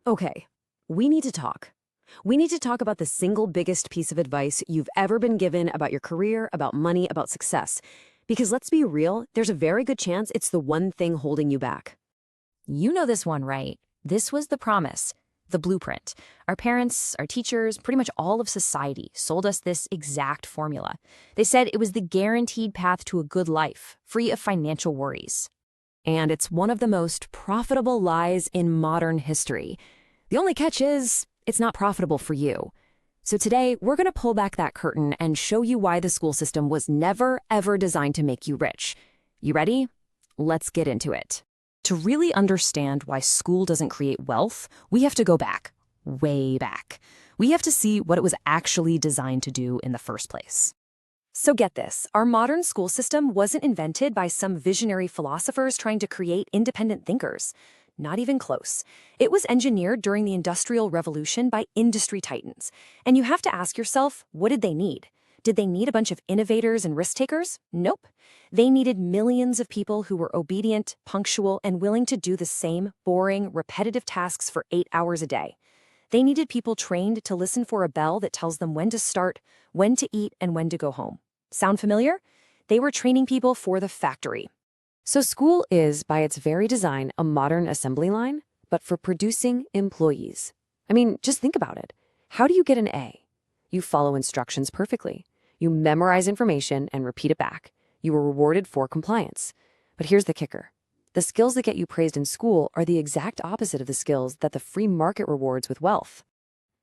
Okay, we need to talk. We need to talk about the single biggest piece of advice you've ever been given about your career, about money, about success. Because let's be real, there's a very good chance it's the one thing holding you back. You know this one, right? This was the promise, the blueprint. Our parents, our teachers, pretty much all of society sold us this exact formula. They said it was the guaranteed path to a good life, free of financial worries. And it's one of the most profitable lies in modern history. The only catch is, it's not profitable for you. So today, we're going to pull back that curtain and show you why the school system was never, ever designed to make you rich. You ready? Let's get into it. To really understand why school doesn't create wealth, we have to go back, way back. We have to see what it was actually designed to do in the first place. So get this, our modern school system wasn't invented by some visionary philosophers trying to create independent thinkers. Not even close. It was engineered during the Industrial Revolution by industry titans. And you have to ask yourself, what did they need? Did they need a bunch of innovators and risk takers? Nope. They needed millions of people who were obedient, punctual, and willing to do the same boring, repetitive tasks for 8 hours a day. They needed people trained to listen for a bell that tells them when to start, when to eat, and when to go home. Sound familiar? They were training people for the factory. So school is, by its very design, a modern assembly line, but for producing employees. I mean, just think about it. How do you get an A? You follow instructions perfectly. You memorize information and repeat it back. You are rewarded for compliance. But here's the kicker. The skills that get you praised in school are the exact opposite of the skills that the free market rewards with wealth.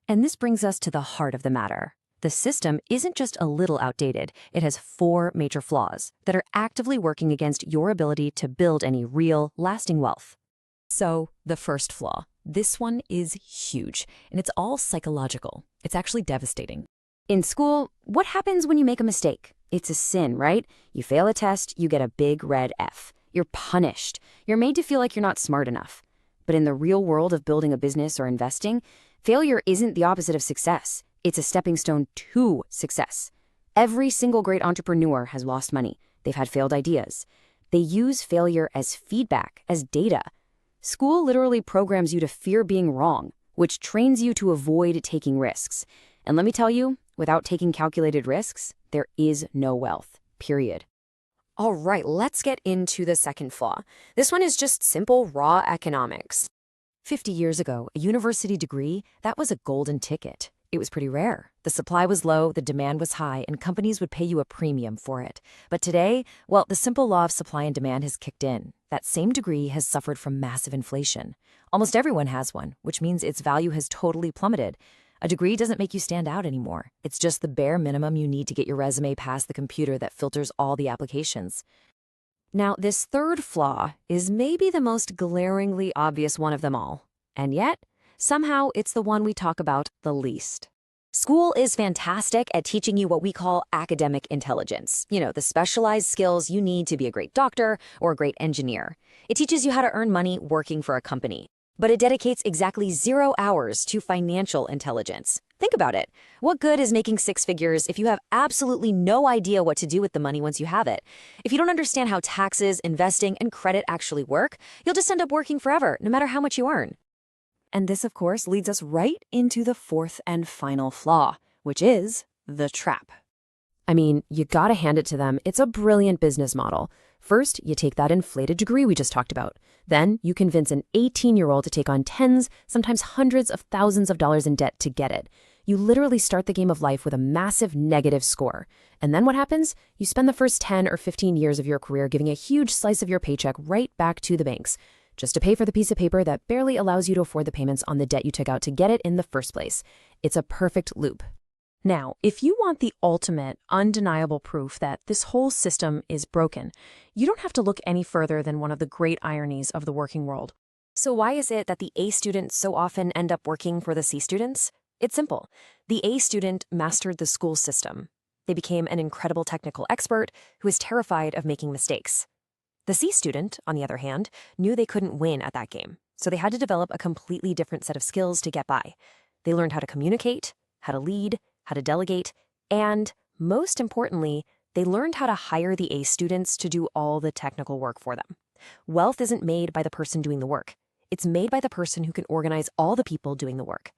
And this brings us to the heart of the matter. The system isn't just a little outdated. It has 4 major flaws that are actively working against your ability to build any real, lasting wealth. So, the first flaw. This one is huge, and it's all psychological. It's actually devastating. In school, what happens when you make a mistake? It's a sin, right? You fail a test, you get a big red F. You're punished. You're made to feel like you're not smart enough. But in the real world of building a business or investing, failure isn't the opposite of success. It's a stepping stone to success. Every single great entrepreneur has lost money. They've had failed ideas. They use failure as feedback, as data. School literally programs you to fear being wrong, which trains you to avoid taking risks. And let me tell you, without taking calculated risks, there is no wealth, period. All right, let's get into the second flaw. This one is just simple, raw economics. 50 years ago, a university degree, that was a golden ticket. It was pretty rare. The supply was low, the demand was high, and companies would pay you a premium for it. But today, well, the simple law of supply and demand has kicked in. That same degree has suffered from massive inflation. Almost everyone has one, which means its value has totally plummeted. A degree doesn't make you stand out anymore. It's just the bare minimum you need to get your resume past the computer that filters all the applications. Now, this third flaw is maybe the most glaringly obvious one of them all. And yet, somehow it's the one we talk about the least. School is fantastic at teaching you what we call academic intelligence. You know, the specialized skills you need to be a great doctor or a great engineer. It teaches you how to earn money working for a company. But it dedicates exactly 0 hours to financial intelligence. Think about it. What good is making 6 figures if you have absolutely no idea what to do with the money once you have it? If you don't understand how taxes, investing, and credit actually work, you'll just end up working forever, no matter how much you earn. And this, of course, leads us right into the fourth and final flaw, which is the trap. I mean, you gotta hand it to them. It's a brilliant business model. First, you take that inflated degree we just talked about. Then, you convince an 18-year-old to take on tens, sometimes hundreds of thousands of dollars in debt to get it. You literally start the game of life with a massive negative score. And then what happens? You spend the first 10 or 15 years of your career giving a huge slice of your paycheck right back to the banks, just to pay for the piece of paper that barely allows you to afford the payments on the debt you took out to get it in the first place. It's a perfect loop. Now, if you want the ultimate, undeniable proof that this whole system is broken, you don't have to look any further than one of the great ironies of the working world. So why is it that the A students so often end up working for the C students? It's simple. The A student mastered the school system. They became an incredible technical expert who is terrified of making mistakes. The C student, on the other hand, knew they couldn't win at that game, so they had to develop a completely different set of skills to get by. They learned how to communicate, how to lead, how to delegate, and, most importantly, they learned how to hire the A students to do all the technical work for them. Wealth isn't made by the person doing the work. It's made by the person who can organize all the people doing the work.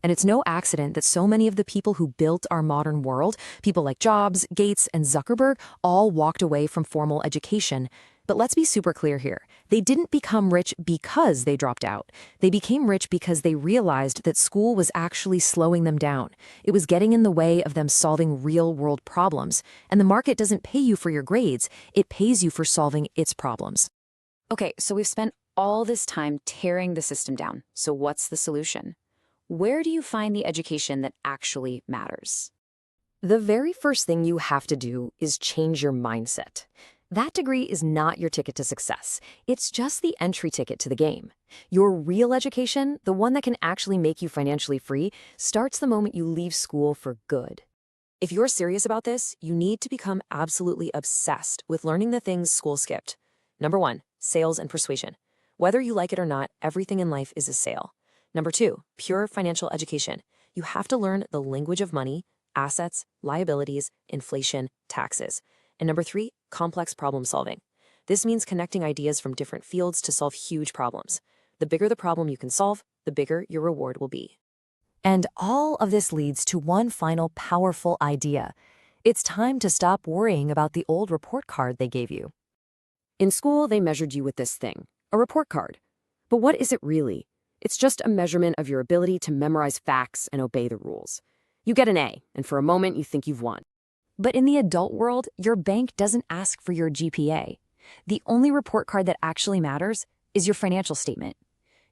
And it's no accident that so many of the people who built our modern world, people like Jobs, Gates, and Zuckerberg, all walked away from formal education. But let's be super clear here. They didn't become rich because they dropped out. They became rich because they realized that school was actually slowing them down. It was getting in the way of them solving real-world problems. And the market doesn't pay you for your grades. It pays you for solving its problems. Okay, so we've spent all this time tearing the system down. So what's the solution? Where do you find the education that actually matters? The very first thing you have to do is change your mindset. That degree is not your ticket to success. It's just the entry ticket to the game. Your real education, the one that can actually make you financially free, starts the moment you leave school for good. If you're serious about this, you need to become absolutely obsessed with learning the things school skipped. Number 1, sales and persuasion. Whether you like it or not, everything in life is a sale. Number 2, pure financial education. You have to learn the language of money, assets, liabilities, inflation, taxes. And number 3, complex problem solving. This means connecting ideas from different fields to solve huge problems. The bigger the problem you can solve, the bigger your reward will be. And all of this leads to one final powerful idea. It's time to stop worrying about the old report card they gave you. In school, they measured you with this thing, a report card. But what is it really? It's just a measurement of your ability to memorize facts and obey the rules. You get an A, and for a moment you think you've won. But in the adult world, your bank doesn't ask for your GPA. The only report card that actually matters is your financial statement,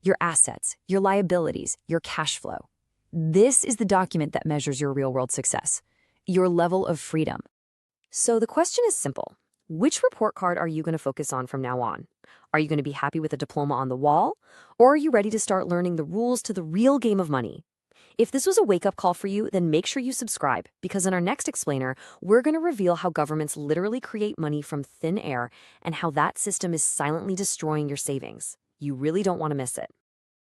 your assets, your liabilities, your cash flow. This is the document that measures your real-world success, your level of freedom. So the question is simple. Which report card are you going to focus on from now on? Are you going to be happy with a diploma on the wall? Or are you ready to start learning the rules to the real game of money? If this was a wake-up call for you, then make sure you subscribe, because in our next explainer, we're going to reveal how governments literally create money from thin air and how that system is silently destroying your savings. You really don't want to miss it.